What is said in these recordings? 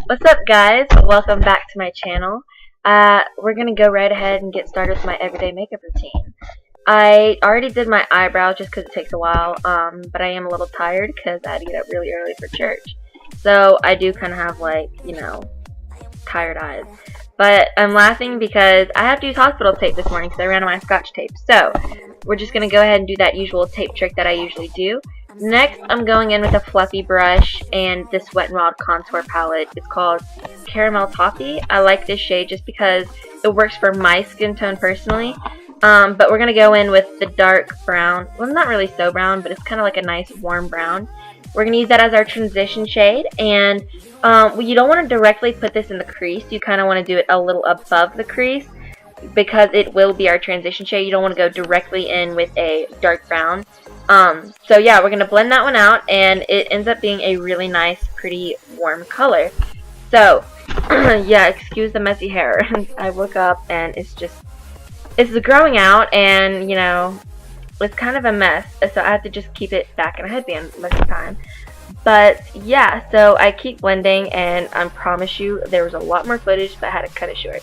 What's up, guys? Welcome back to my channel. We're gonna go right ahead and get started with my everyday makeup routine. I already did my eyebrows just because it takes a while, but I am a little tired because I had to get up really early for church. So I do kind of have, like, tired eyes. But I'm laughing because I have to use hospital tape this morning because I ran out of my scotch tape. So we're just gonna go ahead and do that usual tape trick that I usually do. Next, I'm going in with a fluffy brush and this Wet n Wild contour palette. It's called Caramel Toffee. I like this shade just because it works for my skin tone personally. But we're going to go in with the dark brown. Well, not really so brown, but it's kind of like a nice warm brown. We're going to use that as our transition shade. And you don't want to directly put this in the crease. You kind of want to do it a little above the crease, because it will be our transition shade. You don't want to go directly in with a dark brown. So yeah, we're going to blend that one out, and it ends up being a really nice, pretty, warm color. So, yeah, excuse the messy hair. I woke up and it's growing out, and, it's kind of a mess. So I have to just keep it back in a headband most of the time. But yeah, so I keep blending, and I promise you there was a lot more footage, but I had to cut it short.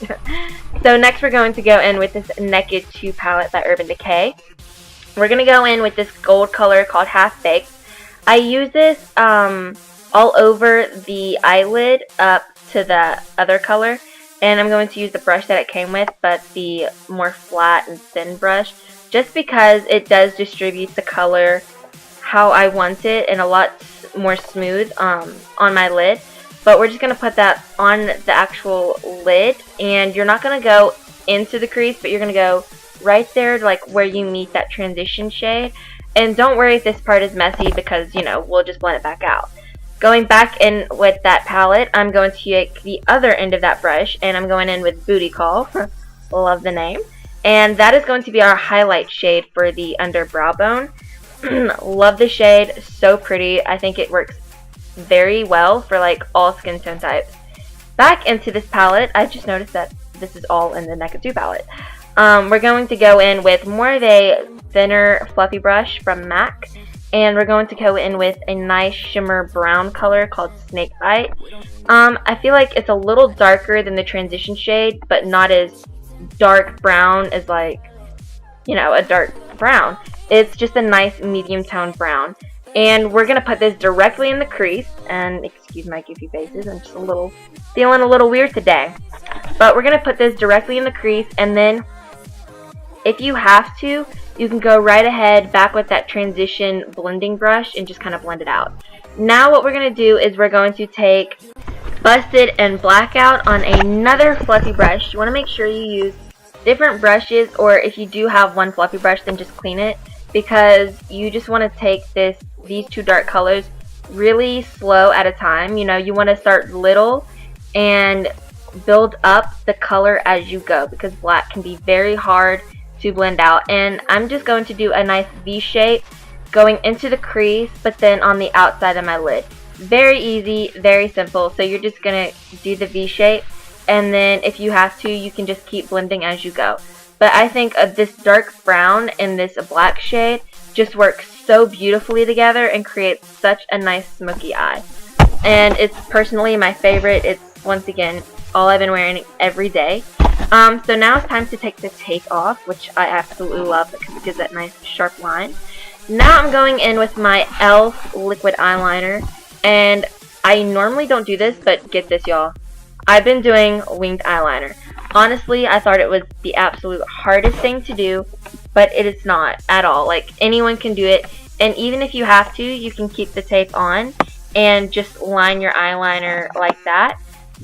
So next we're going to go in with this Naked 2 palette by Urban Decay. We're going to go in with this gold color called Half Baked. I use this all over the eyelid up to the other color, and I'm going to use the brush that it came with, but the more flat and thin brush, just because it does distribute the color how I want it and a lot more smooth on my lid. But we're just going to put that on the actual lid, and you're not going to go into the crease, but you're going to go right there, like where you meet that transition shade. And don't worry if this part is messy, because we'll just blend it back out. Going back in with that palette, I'm going to take the other end of that brush, and I'm going in with Booty Call. Love the name. And that is going to be our highlight shade for the under brow bone. Love the shade, so pretty. I think it works very well for like all skin tone types. Back into this palette, I just noticed that this is all in the Naked 2 palette. We're going to go in with more of a thinner fluffy brush from MAC, and we're going to go in with a nice shimmer brown color called Snakebite. I feel like it's a little darker than the transition shade, but not as dark brown as a dark brown. It's just a nice medium tone brown. And we're going to put this directly in the crease. And excuse my goofy faces, I'm just feeling a little weird today. But we're going to put this directly in the crease, and then if you have to, you can go right ahead back with that transition blending brush and just kind of blend it out. Now what we're going to do is we're going to take Busted and Blackout on another fluffy brush. You want to make sure you use different brushes, or if you do have one fluffy brush, then just clean it, because you just want to take these two dark colors really slow at a time. You want to start little and build up the color as you go, because black can be very hard to blend out. And I'm just going to do a nice V shape going into the crease, but then on the outside of my lid. Very easy, very simple. So you're just gonna do the V shape, and then if you have to, you can just keep blending as you go. But I think this dark brown and this black shade just works so beautifully together and creates such a nice smoky eye. And it's personally my favorite. It's, once again, all I've been wearing every day. So now it's time to take the tape off, which I absolutely love because it gives that nice sharp line. Now I'm going in with my e.l.f. liquid eyeliner, and I normally don't do this, but get this, y'all. I've been doing winged eyeliner. Honestly, I thought it was the absolute hardest thing to do, but it is not at all. Like, anyone can do it, and even if you have to, you can keep the tape on and just line your eyeliner like that.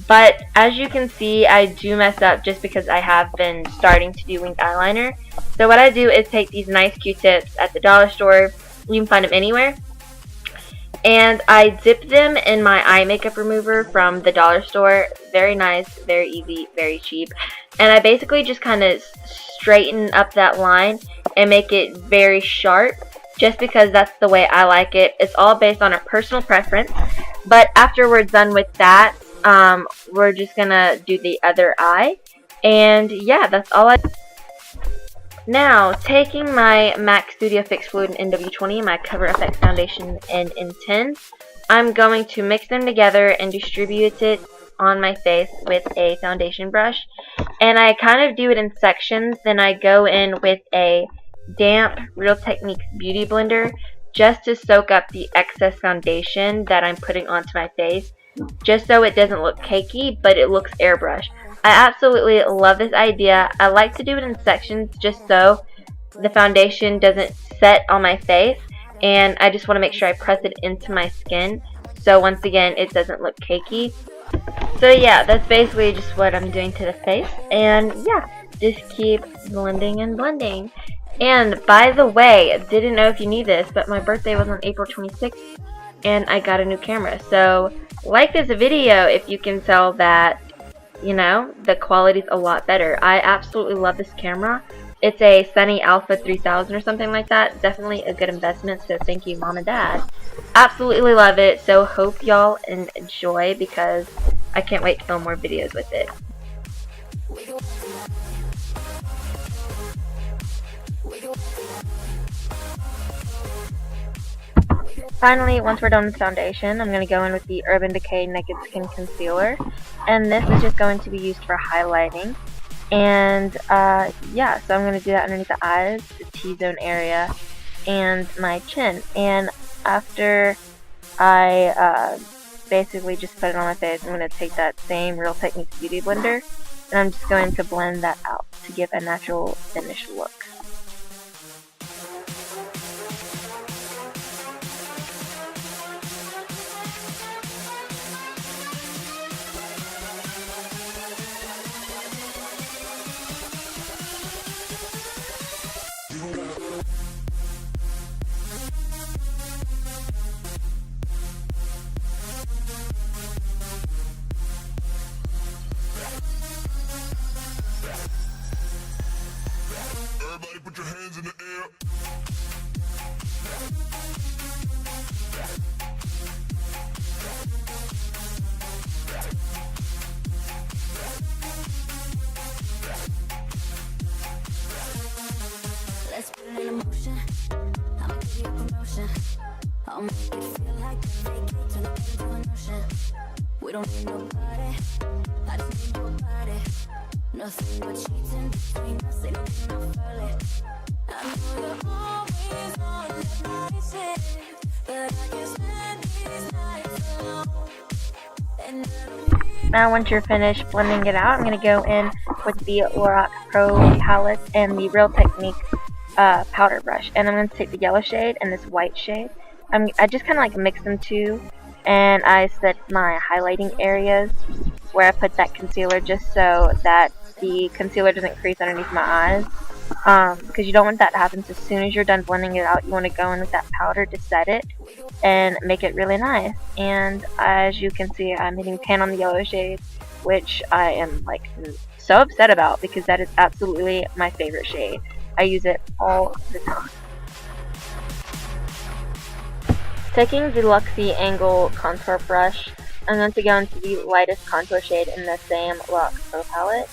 But as you can see, I do mess up just because I have been starting to do winged eyeliner. So what I do is take these nice Q-tips at the dollar store. You can find them anywhere. And I dip them in my eye makeup remover from the dollar store. Very nice, very easy, very cheap. And I basically just kind of straighten up that line and make it very sharp, just because that's the way I like it. It's all based on a personal preference. But after we're done with that, we're just gonna do the other eye, and yeah, that's all I. Now, taking my MAC Studio Fix Fluid in NW20, my Cover FX foundation in N10, I'm going to mix them together and distribute it on my face with a foundation brush, and I kind of do it in sections. Then I go in with a damp Real Techniques Beauty Blender just to soak up the excess foundation that I'm putting onto my face, just so it doesn't look cakey, but it looks airbrushed. I absolutely love this idea. I like to do it in sections just so the foundation doesn't set on my face, and I just want to make sure I press it into my skin, so once again it doesn't look cakey. So yeah, that's basically just what I'm doing to the face, and yeah, just keep blending and blending. And by the way, didn't know if you knew this, but my birthday was on April 26th, and I got a new camera. So like this video if you can tell that, you know, the quality's a lot better. I absolutely love this camera. It's a Sony Alpha 3000 or something like that. Definitely a good investment, so thank you, Mom and Dad. Absolutely love it, so hope y'all enjoy, because I can't wait to film more videos with it. Finally, once we're done with foundation, I'm going to go in with the Urban Decay Naked Skin Concealer, and this is just going to be used for highlighting. And yeah, so I'm going to do that underneath the eyes, the T-zone area, and my chin. And after I basically just put it on my face, I'm going to take that same Real Techniques Beauty Blender, and I'm just going to blend that out to give a natural finished look. Everybody put your hands in the air. Let's put it in motion. I'ma give you a promotion. I'll make it feel like a vacate, turn it into an ocean. We don't need nobody, I just need your body. Nothing but cheating between us, ain't no getting off early. I know you're always on the night shift, but I can spend these nights alone. And I don't need Now once you're finished blending it out, I'm going to go in with the Lorac Pro palette and the Real Techniques powder brush. And I'm going to take the yellow shade and this white shade. I just kind of like mix them two, and I set my highlighting areas where I put that concealer just so that the concealer doesn't crease underneath my eyes. Because you don't want that to happen. So as soon as you're done blending it out, you want to go in with that powder to set it and make it really nice. And as you can see, I'm hitting pan on the yellow shade, which I am like so upset about, because that is absolutely my favorite shade. I use it all the time. Taking the Luxie Angle Contour Brush, I'm going to go into the lightest contour shade in the same Lorac Pro palette.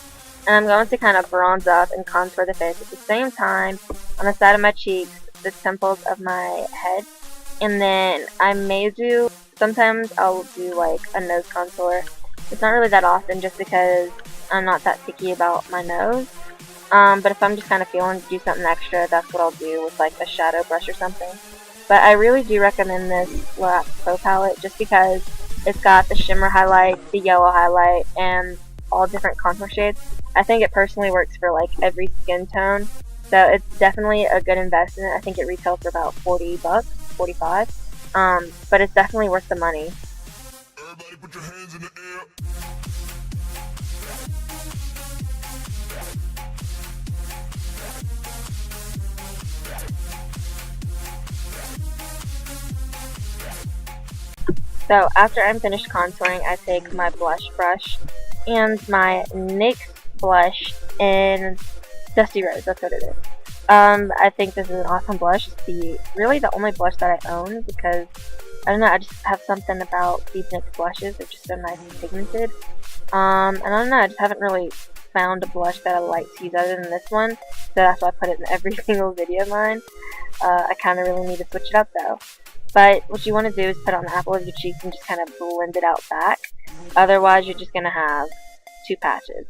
And I'm going to kind of bronze up and contour the face at the same time on the side of my cheeks, the temples of my head. And then I may do, sometimes I'll do like a nose contour. It's not really that often just because I'm not that picky about my nose. But if I'm just kind of feeling to do something extra, that's what I'll do with like a shadow brush or something. But I really do recommend this Lorac Pro palette just because it's got the shimmer highlight, the yellow highlight, and all different contour shades. I think it personally works for like every skin tone, so it's definitely a good investment. I think it retails for about $40, $45, but it's definitely worth the money. Everybody put your hands in the air. So after I'm finished contouring, I take my blush brush and my NYX blush in Dusty Rose. That's what it is. I think this is an awesome blush. It's really the only blush that I own, because I don't know, I just have something about these NYX blushes. They're just so nice and pigmented. And I don't know, I just haven't really found a blush that I like to use other than this one, so that's why I put it in every single video of mine. I kind of really need to switch it up though. But what you want to do is put it on the apple of your cheeks and just kind of blend it out back. Otherwise, you're just going to have two patches.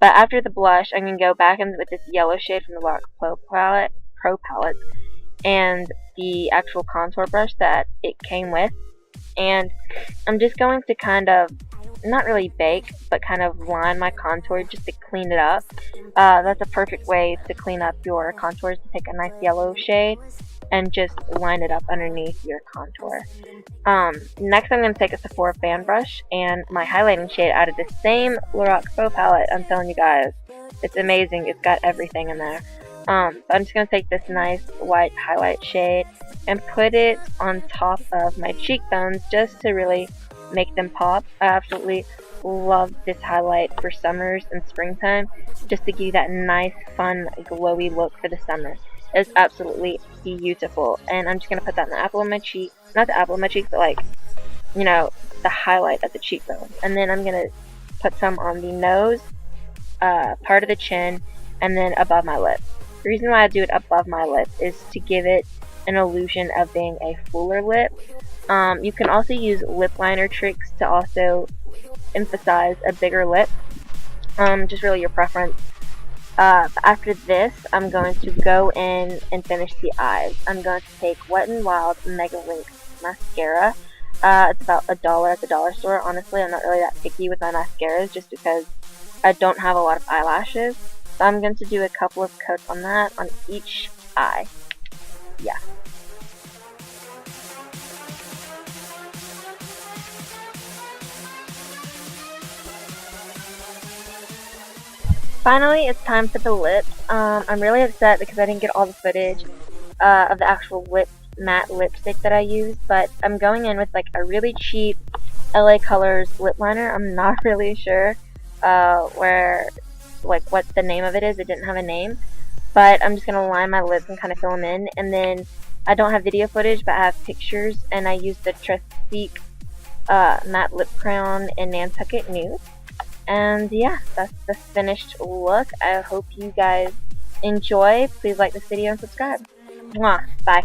But after the blush, I'm going to go back in with this yellow shade from the lorac Pro Palette and the actual contour brush that it came with. And I'm just going to kind of, not really bake, but kind of line my contour just to clean it up. That's a perfect way to clean up your contours, to take a nice yellow shade and just line it up underneath your contour. Next I'm going to take a Sephora fan brush and my highlighting shade out of the same lorac Pro palette. I'm telling you guys, it's amazing. It's got everything in there. I'm just going to take this nice white highlight shade and put it on top of my cheekbones just to really make them pop. I absolutely love this highlight for summers and springtime, just to give you that nice, fun, glowy look for the summer. It's absolutely beautiful. And I'm just going to put that in the apple of my cheek. Not the apple of my cheek, but like, you know, the highlight of the cheekbone. And then I'm going to put some on the nose, part of the chin, and then above my lip. The reason why I do it above my lip is to give it an illusion of being a fuller lip. You can also use lip liner tricks to also emphasize a bigger lip. Just really your preference. After this, I'm going to go in and finish the eyes. I'm going to take Wet n Wild Mega Link mascara. It's about $1 at the dollar store. Honestly, I'm not really that picky with my mascaras just because I don't have a lot of eyelashes. So I'm going to do a couple of coats on that on each eye. Yeah. Finally, it's time for the lips. I'm really upset because I didn't get all the footage of the actual matte lipstick that I used, but I'm going in with like a really cheap LA Colors lip liner. I'm not really sure what the name of it is. It didn't have a name, but I'm just going to line my lips and kind of fill them in. And then I don't have video footage, but I have pictures, and I used the Trestique matte lip crown in Nantucket Nude. And yeah, that's the finished look. I hope you guys enjoy. Please like this video and subscribe. Mwah. Bye.